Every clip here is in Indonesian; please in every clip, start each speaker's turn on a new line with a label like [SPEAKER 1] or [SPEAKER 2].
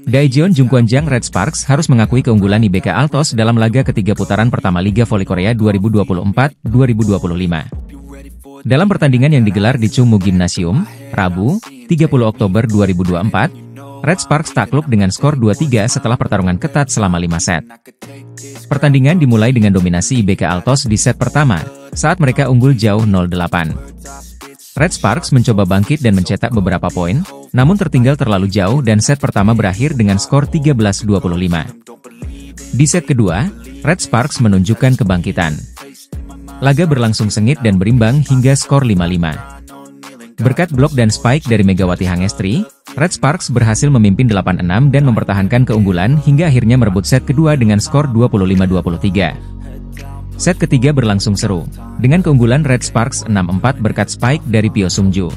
[SPEAKER 1] Daejeon Jungkwanjang Red Sparks harus mengakui keunggulan IBK Altos dalam laga ketiga putaran pertama Liga Voli Korea 2024-2025. Dalam pertandingan yang digelar di Chungmu Gymnasium, Rabu, 30 Oktober 2024, Red Sparks takluk dengan skor 2-3 setelah pertarungan ketat selama 5 set. Pertandingan dimulai dengan dominasi IBK Altos di set pertama, saat mereka unggul jauh 0-8. Red Sparks mencoba bangkit dan mencetak beberapa poin, namun tertinggal terlalu jauh dan set pertama berakhir dengan skor 13-25. Di set kedua, Red Sparks menunjukkan kebangkitan. Laga berlangsung sengit dan berimbang hingga skor 5-5. Berkat blok dan spike dari Megawati Hangestri, Red Sparks berhasil memimpin 8-6 dan mempertahankan keunggulan hingga akhirnya merebut set kedua dengan skor 25-23. Set ketiga berlangsung seru, dengan keunggulan Red Sparks 6-4 berkat spike dari Pyo Sungju.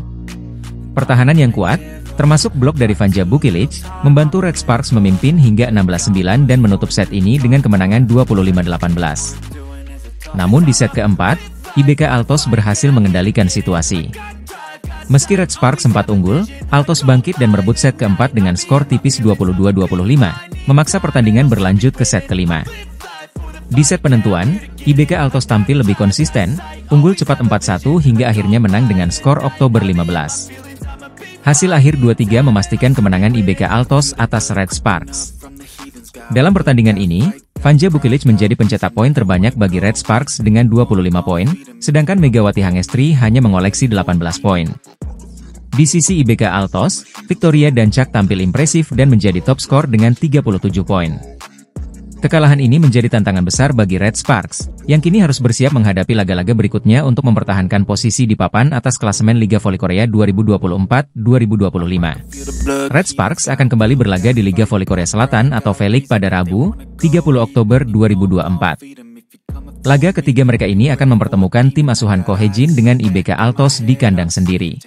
[SPEAKER 1] Pertahanan yang kuat, termasuk blok dari Vanja Bukilic, membantu Red Sparks memimpin hingga 16-9 dan menutup set ini dengan kemenangan 25-18. Namun di set keempat, IBK Altos berhasil mengendalikan situasi. Meski Red Sparks sempat unggul, Altos bangkit dan merebut set keempat dengan skor tipis 22-25, memaksa pertandingan berlanjut ke set kelima. Di set penentuan, IBK Altos tampil lebih konsisten, unggul cepat 4-1 hingga akhirnya menang dengan skor Oktober 15. Hasil akhir 2-3 memastikan kemenangan IBK Altos atas Red Sparks. Dalam pertandingan ini, Vanja Bukilic menjadi pencetak poin terbanyak bagi Red Sparks dengan 25 poin, sedangkan Megawati Hangestri hanya mengoleksi 18 poin. Di sisi IBK Altos, Victoria Dancak tampil impresif dan menjadi top skor dengan 37 poin. Kekalahan ini menjadi tantangan besar bagi Red Sparks, yang kini harus bersiap menghadapi laga-laga berikutnya untuk mempertahankan posisi di papan atas klasemen Liga Voli Korea 2024-2025. Red Sparks akan kembali berlaga di Liga Voli Korea Selatan atau V-League pada Rabu, 30 Oktober 2024. Laga ketiga mereka ini akan mempertemukan tim asuhan Ko Hye-jin dengan IBK Altos di kandang sendiri.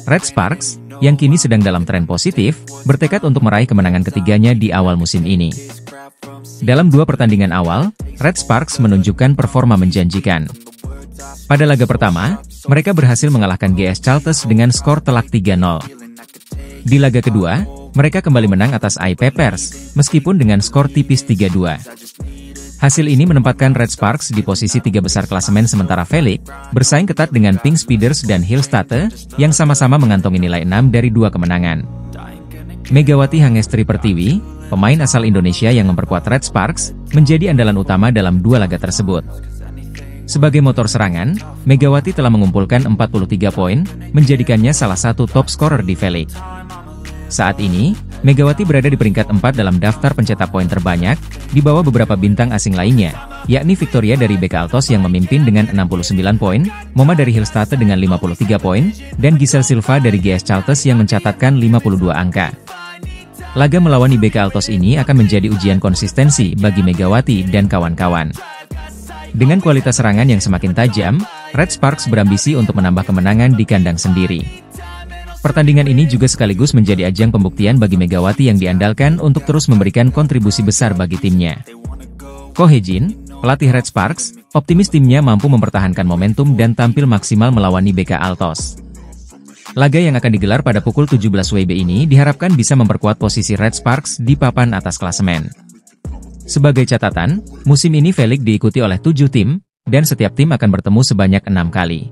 [SPEAKER 1] Red Sparks, yang kini sedang dalam tren positif, bertekad untuk meraih kemenangan ketiganya di awal musim ini. Dalam dua pertandingan awal, Red Sparks menunjukkan performa menjanjikan. Pada laga pertama, mereka berhasil mengalahkan GS Chalters dengan skor telak 3-0. Di laga kedua, mereka kembali menang atas AI Peppers, meskipun dengan skor tipis 3-2. Hasil ini menempatkan Red Sparks di posisi 3 besar klasemen sementara V-League, bersaing ketat dengan Pink Speeders dan Hillstatte, yang sama-sama mengantongi nilai 6 dari 2 kemenangan. Megawati Hangestri Pertiwi, pemain asal Indonesia yang memperkuat Red Sparks, menjadi andalan utama dalam 2 laga tersebut. Sebagai motor serangan, Megawati telah mengumpulkan 43 poin, menjadikannya salah satu top scorer di V-League. Saat ini, Megawati berada di peringkat 4 dalam daftar pencetak poin terbanyak, di bawah beberapa bintang asing lainnya, yakni Victoria dari IBK Altos yang memimpin dengan 69 poin, Moma dari Hillstatte dengan 53 poin, dan Giselle Silva dari GS Chalters yang mencatatkan 52 angka. Laga melawan IBK Altos ini akan menjadi ujian konsistensi bagi Megawati dan kawan-kawan. Dengan kualitas serangan yang semakin tajam, Red Sparks berambisi untuk menambah kemenangan di kandang sendiri. Pertandingan ini juga sekaligus menjadi ajang pembuktian bagi Megawati yang diandalkan untuk terus memberikan kontribusi besar bagi timnya. Ko Hye-jin, pelatih Red Sparks, optimis timnya mampu mempertahankan momentum dan tampil maksimal melawan IBK Altos. Laga yang akan digelar pada pukul 17 WIB ini diharapkan bisa memperkuat posisi Red Sparks di papan atas klasemen. Sebagai catatan, musim ini V-League diikuti oleh 7 tim, dan setiap tim akan bertemu sebanyak 6 kali.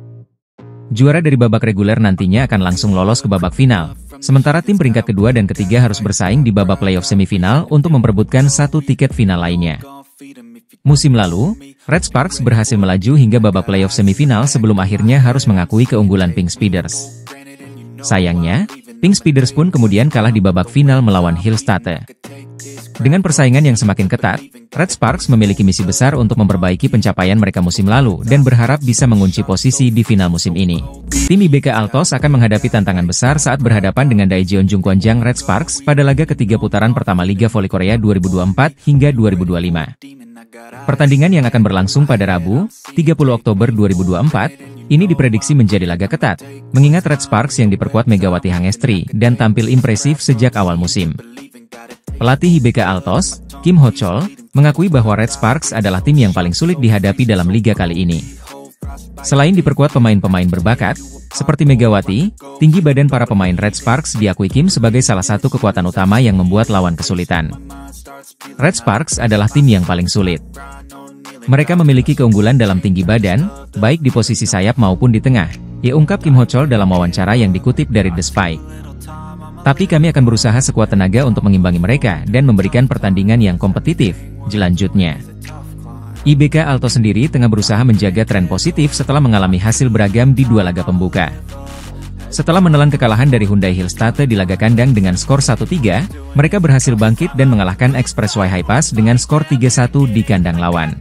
[SPEAKER 1] Juara dari babak reguler nantinya akan langsung lolos ke babak final, sementara tim peringkat kedua dan ketiga harus bersaing di babak playoff semifinal untuk memperebutkan 1 tiket final lainnya. Musim lalu, Red Sparks berhasil melaju hingga babak playoff semifinal sebelum akhirnya harus mengakui keunggulan Pink Speeders. Sayangnya, Pink Speeders pun kemudian kalah di babak final melawan Hillstatte. Dengan persaingan yang semakin ketat, Red Sparks memiliki misi besar untuk memperbaiki pencapaian mereka musim lalu dan berharap bisa mengunci posisi di final musim ini. Tim IBK Altos akan menghadapi tantangan besar saat berhadapan dengan Daejeon Jungkwanjang Red Sparks pada laga ketiga putaran pertama Liga Voli Korea 2024 hingga 2025. Pertandingan yang akan berlangsung pada Rabu, 30 Oktober 2024, ini diprediksi menjadi laga ketat, mengingat Red Sparks yang diperkuat Megawati Hangestri dan tampil impresif sejak awal musim. Pelatih IBK Altos, Kim Ho-chol, mengakui bahwa Red Sparks adalah tim yang paling sulit dihadapi dalam liga kali ini. Selain diperkuat pemain-pemain berbakat, Seperti Megawati, tinggi badan para pemain Red Sparks diakui Kim sebagai salah satu kekuatan utama yang membuat lawan kesulitan. Red Sparks adalah tim yang paling sulit. Mereka memiliki keunggulan dalam tinggi badan, baik di posisi sayap maupun di tengah, ungkap Kim Ho Chol dalam wawancara yang dikutip dari The Spike. Tapi kami akan berusaha sekuat tenaga untuk mengimbangi mereka dan memberikan pertandingan yang kompetitif, jelanjutnya. IBK Altos sendiri tengah berusaha menjaga tren positif setelah mengalami hasil beragam di dua laga pembuka. Setelah menelan kekalahan dari Hyundai Hillstate di laga kandang dengan skor 1-3, mereka berhasil bangkit dan mengalahkan Expressway High Pass dengan skor 3-1 di kandang lawan.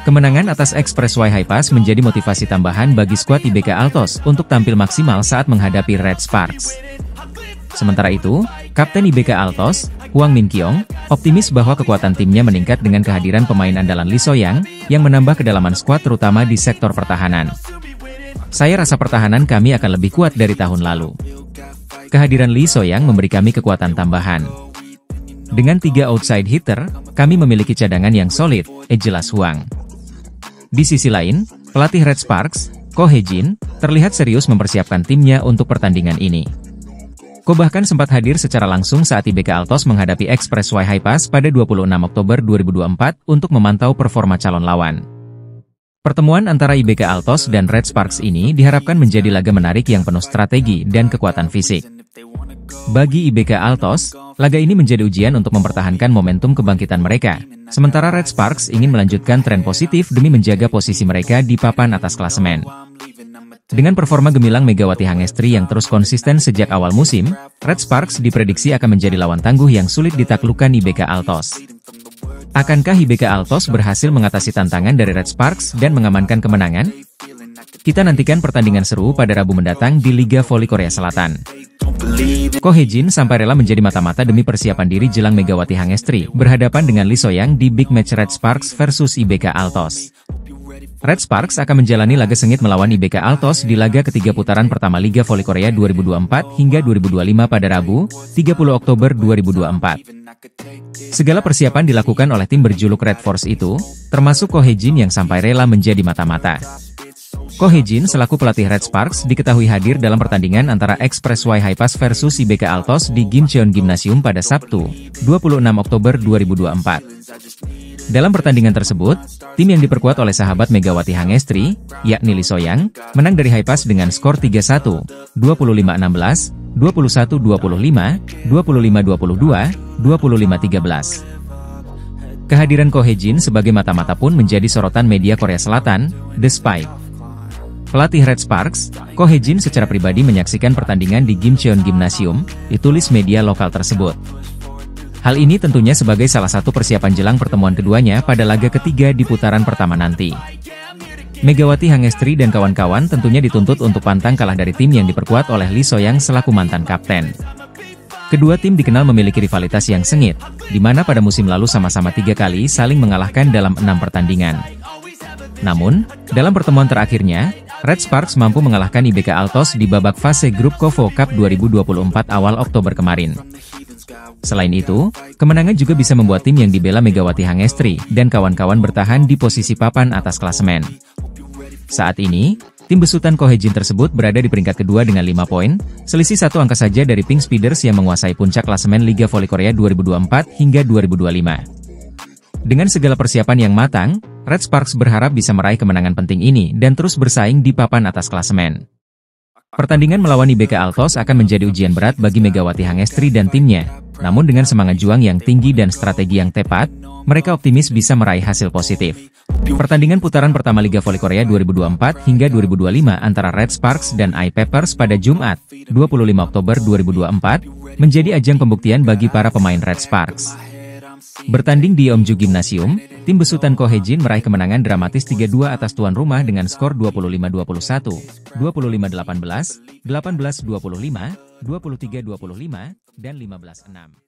[SPEAKER 1] Kemenangan atas Expressway High Pass menjadi motivasi tambahan bagi skuad IBK Altos untuk tampil maksimal saat menghadapi Red Sparks. Sementara itu, Kapten IBK Altos, Hwang Min Keong, optimis bahwa kekuatan timnya meningkat dengan kehadiran pemain andalan Lee So-young, yang menambah kedalaman skuad terutama di sektor pertahanan. Saya rasa pertahanan kami akan lebih kuat dari tahun lalu. Kehadiran Lee So-young memberi kami kekuatan tambahan. Dengan 3 outside hitter, kami memiliki cadangan yang solid, jelas Hwang. Di sisi lain, pelatih Red Sparks, Ko Hye-jin, terlihat serius mempersiapkan timnya untuk pertandingan ini. Ko bahkan sempat hadir secara langsung saat IBK Altos menghadapi Expressway High Pass pada 26 Oktober 2024 untuk memantau performa calon lawan. Pertemuan antara IBK Altos dan Red Sparks ini diharapkan menjadi laga menarik yang penuh strategi dan kekuatan fisik. Bagi IBK Altos, laga ini menjadi ujian untuk mempertahankan momentum kebangkitan mereka, sementara Red Sparks ingin melanjutkan tren positif demi menjaga posisi mereka di papan atas klasemen. Dengan performa gemilang Megawati Hangestri yang terus konsisten sejak awal musim, Red Sparks diprediksi akan menjadi lawan tangguh yang sulit ditaklukkan IBK Altos. Akankah IBK Altos berhasil mengatasi tantangan dari Red Sparks dan mengamankan kemenangan? Kita nantikan pertandingan seru pada Rabu mendatang di Liga Voli Korea Selatan. Ko Hye-jin sampai rela menjadi mata-mata demi persiapan diri jelang Megawati Hangestri berhadapan dengan Lee So-young di big match Red Sparks versus IBK Altos. Red Sparks akan menjalani laga sengit melawan IBK Altos di laga ketiga putaran pertama Liga Voli Korea 2024 hingga 2025 pada Rabu, 30 Oktober 2024. Segala persiapan dilakukan oleh tim berjuluk Red Force itu, termasuk Ko Hye-jin yang sampai rela menjadi mata-mata. Ko Hye-jin selaku pelatih Red Sparks diketahui hadir dalam pertandingan antara Expressway High Pass versus IBK Altos di Gimcheon Gymnasium pada Sabtu, 26 Oktober 2024. Dalam pertandingan tersebut, tim yang diperkuat oleh sahabat Megawati Hangestri, yakni Lee So-young, menang dari High Pass dengan skor 3-1, 25-16, 21-25, 25-22, 25-13. Kehadiran Ko Hye-jin sebagai mata-mata pun menjadi sorotan media Korea Selatan, The Spike. Pelatih Red Sparks, Ko Hye-jin secara pribadi menyaksikan pertandingan di Gimcheon Gymnasium, ditulis media lokal tersebut. Hal ini tentunya sebagai salah satu persiapan jelang pertemuan keduanya pada laga ketiga di putaran pertama nanti. Megawati Hangestri dan kawan-kawan tentunya dituntut untuk pantang kalah dari tim yang diperkuat oleh Lee So-young selaku mantan kapten. Kedua tim dikenal memiliki rivalitas yang sengit, di mana pada musim lalu sama-sama 3 kali saling mengalahkan dalam 6 pertandingan. Namun, dalam pertemuan terakhirnya, Red Sparks mampu mengalahkan IBK Altos di babak fase grup KOFO Cup 2024 awal Oktober kemarin. Selain itu, kemenangan juga bisa membuat tim yang dibela Megawati Hangestri dan kawan-kawan bertahan di posisi papan atas klasemen. Saat ini, tim besutan Ko Hye-jin tersebut berada di peringkat kedua dengan 5 poin, selisih 1 angka saja dari Pink Speeders yang menguasai puncak klasemen Liga Voli Korea 2024 hingga 2025. Dengan segala persiapan yang matang, Red Sparks berharap bisa meraih kemenangan penting ini dan terus bersaing di papan atas klasemen. Pertandingan melawan IBK Altos akan menjadi ujian berat bagi Megawati Hangestri dan timnya. Namun dengan semangat juang yang tinggi dan strategi yang tepat, mereka optimis bisa meraih hasil positif. Pertandingan putaran pertama Liga Voli Korea 2024 hingga 2025 antara Red Sparks dan I Peppers pada Jumat, 25 Oktober 2024, menjadi ajang pembuktian bagi para pemain Red Sparks. Bertanding di Yeomju Gymnasium, tim besutan Ko Hye-jin meraih kemenangan dramatis 3-2 atas tuan rumah dengan skor 25-21, 25-18, 18-25, 23-25, dan 15-6.